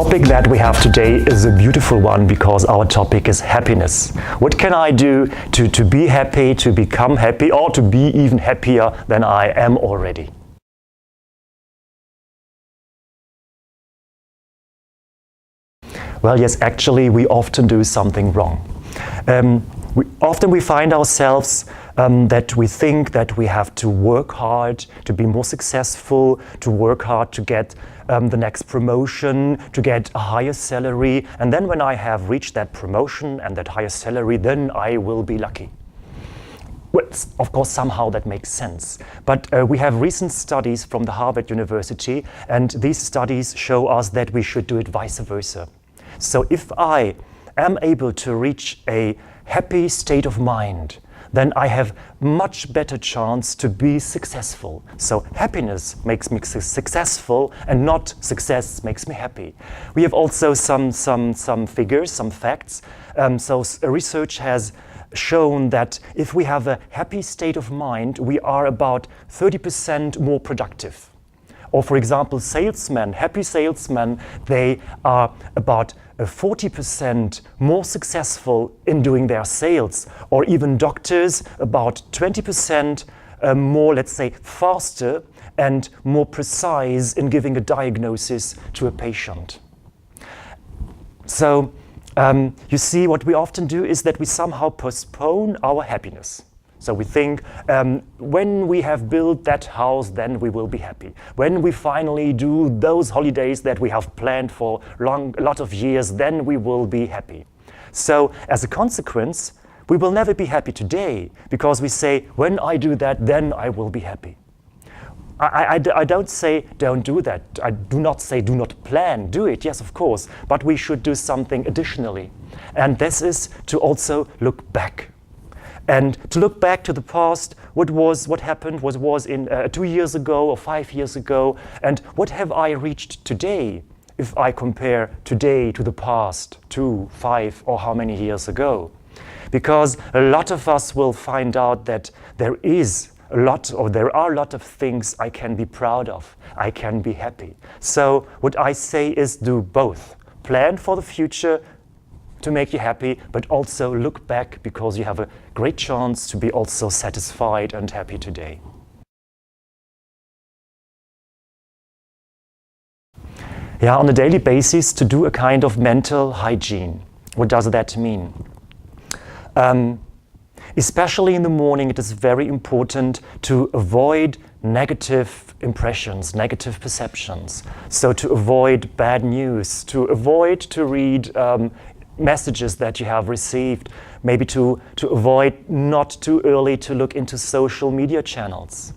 topic that we have today is a beautiful one because our topic is happiness. What can I do to be happy, to become happy, or to be even happier than I am already? Well, yes, actually, we often do something wrong. Often we find ourselves that we think that we have to work hard to be more successful, to work hard to get the next promotion, to get a higher salary, and then when I have reached that promotion and that higher salary, then I will be lucky. Well, of course, somehow that makes sense. But we have recent studies from the Harvard University, and these studies show us that we should do it vice versa. So if I am able to reach a happy state of mind, then I have much better chance to be successful. So happiness makes me successful, and not success makes me happy. We have also some figures, some facts. So research has shown that if we have a happy state of mind, we are about 30% more productive. Or for example, salesmen, happy salesmen, they are about 40% more successful in doing their sales. Or even doctors, about 20% more, let's say, faster and more precise in giving a diagnosis to a patient. So you see, what we often do is that we somehow postpone our happiness. So we think, when we have built that house, then we will be happy. When we finally do those holidays that we have planned for a lot of years, then we will be happy. So as a consequence, we will never be happy today, because we say, when I do that, then I will be happy. I don't say don't do that. I do not say do not plan. Do it, yes, of course. But we should do something additionally. And this is to also look back. And to look back to the past, what happened was in 2 years ago or 5 years ago, and what have I reached today if I compare today to the past 2, 5 or how many years ago? Because a lot of us will find out that there are a lot of things I can be proud of, I can be happy. So what I say is do both. Plan for the future to make you happy, but also look back, because you have a great chance to be also satisfied and happy today. Yeah, on a daily basis, to do a kind of mental hygiene. What does that mean? Especially in the morning, it is very important to avoid negative impressions, negative perceptions. So to avoid bad news, to avoid to read messages that you have received, maybe to avoid not too early to look into social media channels.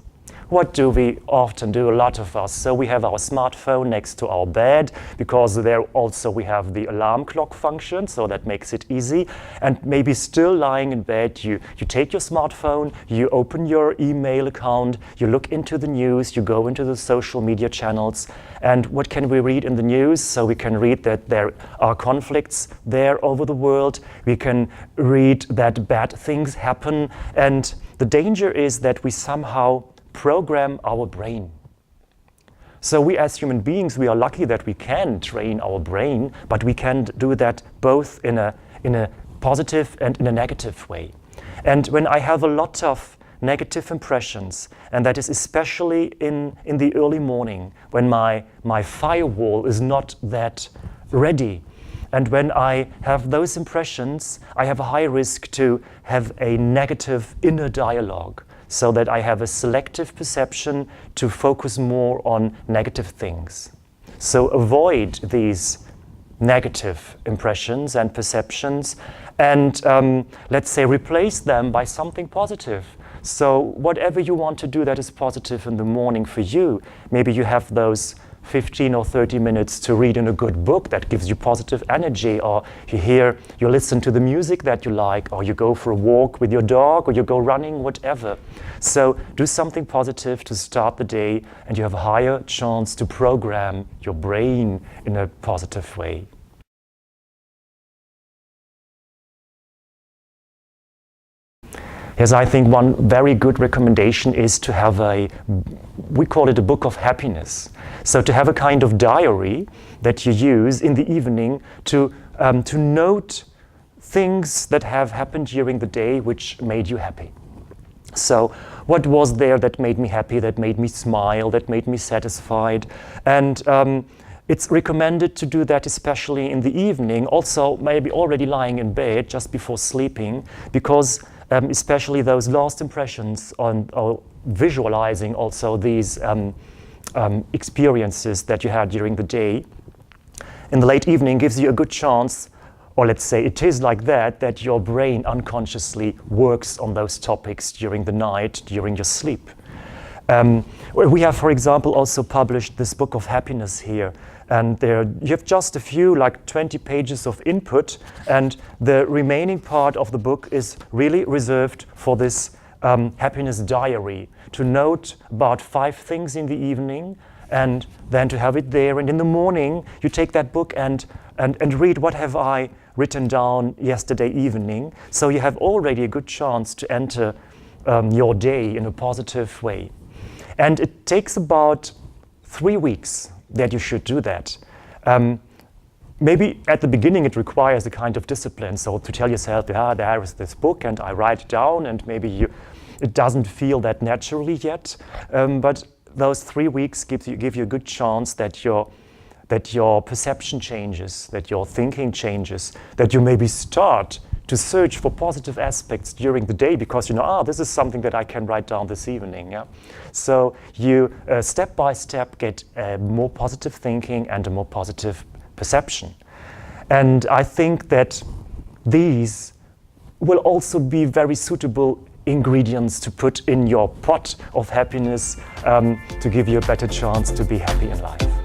What do we often do, a lot of us? So we have our smartphone next to our bed, because there also we have the alarm clock function, so that makes it easy. And maybe still lying in bed, you take your smartphone, you open your email account, you look into the news, you go into the social media channels. And what can we read in the news? So we can read that there are conflicts there over the world. We can read that bad things happen. And the danger is that we somehow program our brain. So we as human beings, we are lucky that we can train our brain, but we can do that both in a positive and in a negative way. And when I have a lot of negative impressions, and that is especially in the early morning, when my firewall is not that ready, and when I have those impressions, I have a high risk to have a negative inner dialogue, so that I have a selective perception to focus more on negative things. So avoid these negative impressions and perceptions, and let's say replace them by something positive. So whatever you want to do that is positive in the morning for you, maybe you have those 15 or 30 minutes to read in a good book that gives you positive energy, or you listen to the music that you like, or you go for a walk with your dog, or you go running, whatever. So do something positive to start the day, and you have a higher chance to program your brain in a positive way. Yes, I think one very good recommendation is to have we call it a book of happiness. So to have a kind of diary that you use in the evening to note things that have happened during the day which made you happy. So what was there that made me happy, that made me smile, that made me satisfied? And it's recommended to do that especially in the evening, also maybe already lying in bed just before sleeping, because especially those last impressions on visualizing also these experiences that you had during the day in the late evening gives you a good chance, or let's say it is like that your brain unconsciously works on those topics during the night, during your sleep. We have, for example, also published this book of happiness here, and there you have just a few, like 20 pages of input, and the remaining part of the book is really reserved for this happiness diary, to note about 5 things in the evening, and then to have it there, and in the morning you take that book and read what have I written down yesterday evening, so you have already a good chance to enter your day in a positive way. And it takes about 3 weeks that you should do that. Maybe at the beginning it requires a kind of discipline, so to tell yourself, yeah, there is this book and I write it down, and maybe it doesn't feel that naturally yet, but those 3 weeks give you a good chance that your perception changes, that your thinking changes, that you maybe start to search for positive aspects during the day, because you know, this is something that I can write down this evening. Yeah? So you step by step get more positive thinking and a more positive perception. And I think that these will also be very suitable ingredients to put in your pot of happiness to give you a better chance to be happy in life.